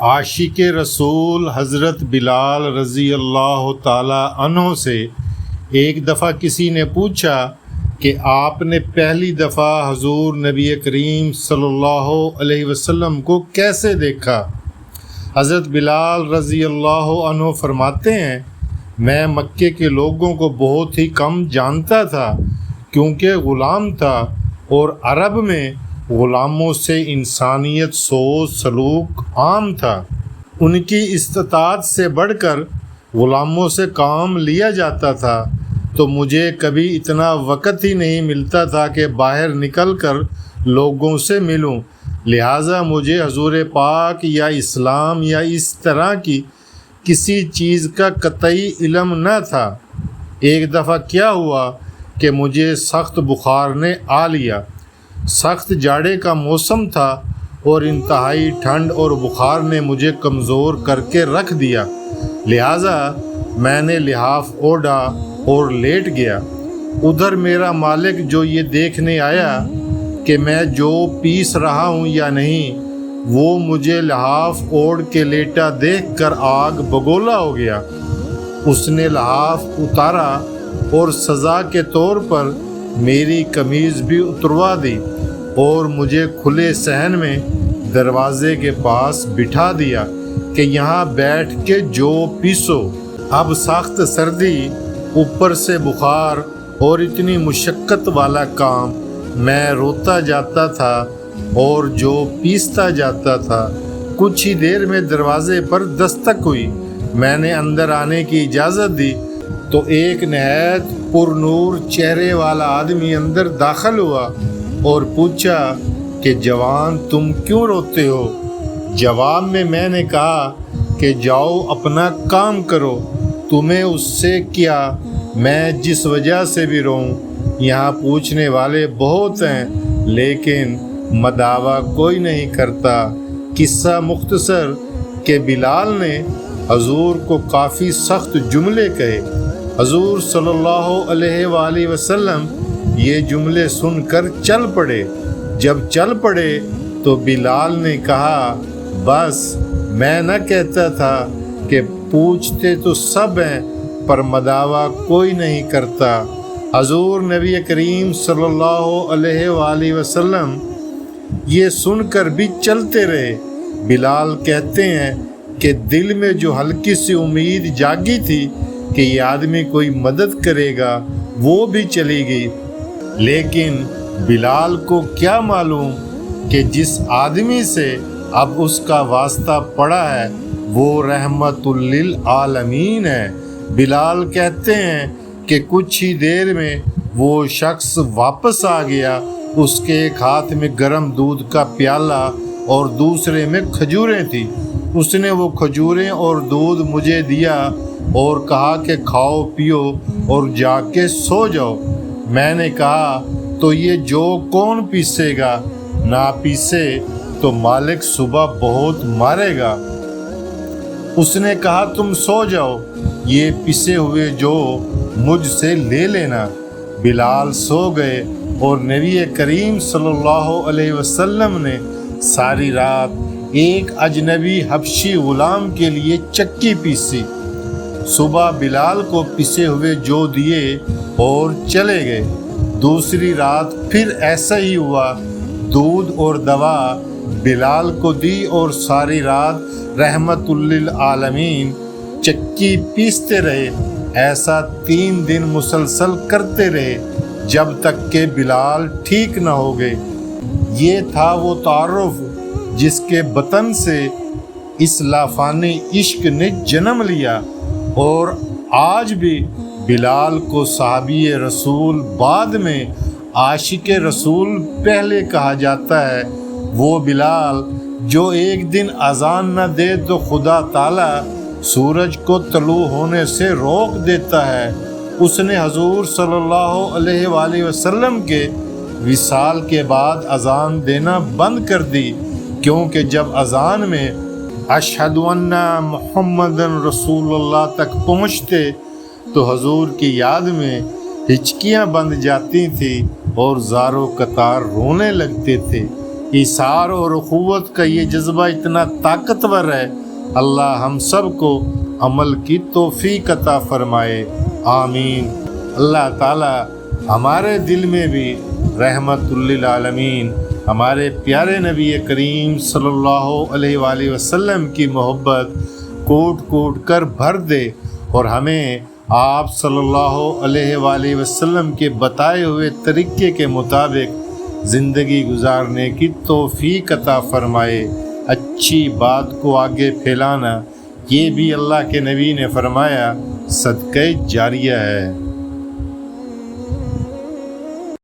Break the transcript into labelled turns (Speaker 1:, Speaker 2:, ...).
Speaker 1: عاشق رسول حضرت بلال رضی اللہ تعالی عنہ سے ایک دفعہ کسی نے پوچھا کہ آپ نے پہلی دفعہ حضور نبی کریم صلی اللہ علیہ وسلم کو کیسے دیکھا؟ حضرت بلال رضی اللہ عنہ فرماتے ہیں، میں مکے کے لوگوں کو بہت ہی کم جانتا تھا کیونکہ غلام تھا، اور عرب میں غلاموں سے انسانیت سوچ سلوک عام تھا۔ ان کی استطاعت سے بڑھ کر غلاموں سے کام لیا جاتا تھا، تو مجھے کبھی اتنا وقت ہی نہیں ملتا تھا کہ باہر نکل کر لوگوں سے ملوں، لہٰذا مجھے حضور پاک یا اسلام یا اس طرح کی کسی چیز کا قطعی علم نہ تھا۔ ایک دفعہ کیا ہوا کہ مجھے سخت بخار نے آ لیا۔ سخت جاڑے کا موسم تھا اور انتہائی ٹھنڈ اور بخار نے مجھے کمزور کر کے رکھ دیا، لہٰذا میں نے لحاف اوڑھا اور لیٹ گیا۔ ادھر میرا مالک جو یہ دیکھنے آیا کہ میں جو پیس رہا ہوں یا نہیں، وہ مجھے لحاف اوڑھ کے لیٹا دیکھ کر آگ بگولا ہو گیا۔ اس نے لحاف اتارا اور سزا کے طور پر میری قمیض بھی اتروا دی اور مجھے کھلے صحن میں دروازے کے پاس بٹھا دیا کہ یہاں بیٹھ کے جو پیسو۔ اب سخت سردی، اوپر سے بخار اور اتنی مشقت والا کام، میں روتا جاتا تھا اور جو پیستا جاتا تھا۔ کچھ ہی دیر میں دروازے پر دستک ہوئی۔ میں نے اندر آنے کی اجازت دی تو ایک نہایت پر نور چہرے والا آدمی اندر داخل ہوا اور پوچھا کہ جوان تم کیوں روتے ہو؟ جواب میں نے کہا کہ جاؤ اپنا کام کرو، تمہیں اس سے کیا، میں جس وجہ سے بھی روں۔ یہاں پوچھنے والے بہت ہیں لیکن مداوع کوئی نہیں کرتا۔ قصہ مختصر کہ بلال نے حضور کو کافی سخت جملے کہے۔ حضور صلی اللہ علیہ وآلہ وسلم یہ جملے سن کر چل پڑے۔ جب چل پڑے تو بلال نے کہا، بس میں نہ کہتا تھا کہ پوچھتے تو سب ہیں پر مداوع کوئی نہیں کرتا۔ حضور نبی کریم صلی اللہ علیہ وآلہ وسلم یہ سن کر بھی چلتے رہے۔ بلال کہتے ہیں کہ دل میں جو ہلکی سی امید جاگی تھی کہ یہ آدمی کوئی مدد کرے گا، وہ بھی چلی گئی، لیکن بلال کو کیا معلوم کہ جس آدمی سے اب اس کا واسطہ پڑا ہے وہ رحمت للعالمین ہے۔ بلال کہتے ہیں کہ کچھ ہی دیر میں وہ شخص واپس آ گیا۔ اس کے ایک ہاتھ میں گرم دودھ کا پیالہ اور دوسرے میں کھجوریں تھیں۔ اس نے وہ کھجوریں اور دودھ مجھے دیا اور کہا کہ کھاؤ پیو اور جا کے سو جاؤ۔ میں نے کہا تو یہ جو کون پیسے گا؟ نہ پیسے تو مالک صبح بہت مارے گا۔ اس نے کہا تم سو جاؤ، یہ پسے ہوئے جو مجھ سے لے لینا۔ بلال سو گئے اور نبی کریم صلی اللہ علیہ وسلم نے ساری رات ایک اجنبی حبشی غلام کے لیے چکی پیسی۔ صبح بلال کو پسے ہوئے جو دیے اور چلے گئے۔ دوسری رات پھر ایسا ہی ہوا، دودھ اور دوا بلال کو دی اور ساری رات رحمت للعالمین چکی پیستے رہے۔ ایسا 3 دن مسلسل کرتے رہے جب تک کہ بلال ٹھیک نہ ہو گئے۔ یہ تھا وہ تعارف جس کے بطن سے اس لافانی عشق نے جنم لیا، اور آج بھی بلال کو صحابی رسول بعد میں عاشق رسول پہلے کہا جاتا ہے۔ وہ بلال جو ایک دن اذان نہ دے تو خدا تعالی سورج کو طلوع ہونے سے روک دیتا ہے۔ اس نے حضور صلی اللہ علیہ وآلہ وسلم کے وصال کے بعد اذان دینا بند کر دی، کیونکہ جب اذان میں اشہد ان محمد رسول اللہ تک پہنچتے تو حضور کی یاد میں ہچکیاں بند جاتی تھیں اور زار و قطار رونے لگتے تھے۔ ایثار اور اخوت کا یہ جذبہ اتنا طاقتور ہے، اللہ ہم سب کو عمل کی توفیق عطا فرمائے، آمین۔ اللہ تعالیٰ ہمارے دل میں بھی رحمت للعالمین ہمارے پیارے نبی کریم صلی اللہ علیہ وآلہ وسلم کی محبت کوٹ کوٹ کر بھر دے، اور ہمیں آپ صلی اللہ علیہ وآلہ وسلم کے بتائے ہوئے طریقے کے مطابق زندگی گزارنے کی توفیق عطا فرمائے۔ اچھی بات کو آگے پھیلانا، یہ بھی اللہ کے نبی نے فرمایا صدقہ جاریہ ہے۔